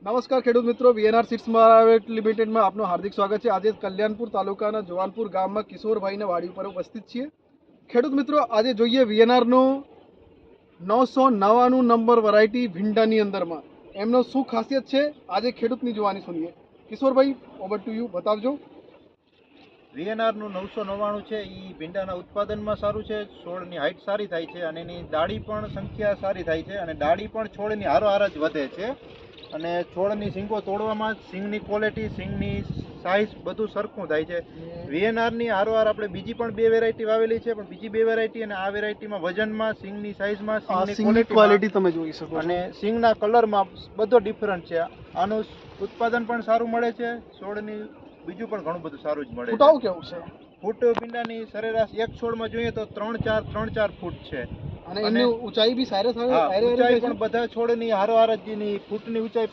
નમસ્કાર ખેડૂત મિત્રો, વીએનઆર સીડ્સ પ્રાઇવેટ લિમિટેડમાં આપનું હાર્દિક સ્વાગત છે। આજે કલ્યાણપુર તાલુકાના જવાનપુર ગામમાં કિશોરભાઈના વાડી ઉપર ઉપસ્થિત છીએ। ખેડૂત મિત્રો, આજે જોઈએ વીએનઆરનો 999 નંબર વેરાયટી ભીંડાની અંદરમાં એમનો શું ખાસિયત છે, આજે ખેડૂતની જોવાની સુનીએ। કિશોરભાઈ, ઓવર ટુ યુ, બતાવજો। વીએનઆરનું 999 છે એ ભીંડાના ઉત્પાદનમાં સારું છે, છોડની હાઇટ સારી થાય છે અને એની દાડી પણ સંખ્યા સારી થાય છે અને દાડી પણ છોડની હારોહાર જ વધે છે અને છોડની સિંગો તોડવામાં સિંગની ક્વોલિટી, સિંગની સાઇઝ બધું સરખું થાય છે। વીએનઆરની હારોહાર આપણે બીજી પણ બે વેરાયટી વાવેલી છે, પણ બીજી બે વેરાયટી અને આ વેરાયટીમાં વજનમાં, સિંગની સાઇઝમાં, સિંગની ક્વોલિટી તમે જોઈ શકો અને સિંગના કલરમાં બધો ડિફરન્ટ છે। આનું ઉત્પાદન પણ સારું મળે છે, છોડની બીજું પણ ઘણું બધું સારું જ મળે છે। ફૂટાવ કેવું છે? ફૂટ ભીંડાની સરેરાશ એક છોડમાં જોઈએ તો 3-4 ફૂટ છે અને એની ઊંચાઈ બી સારી ઊંચાઈ પણ બધા છોડની હારોહાર જ એની ફૂટની ઊંચાઈ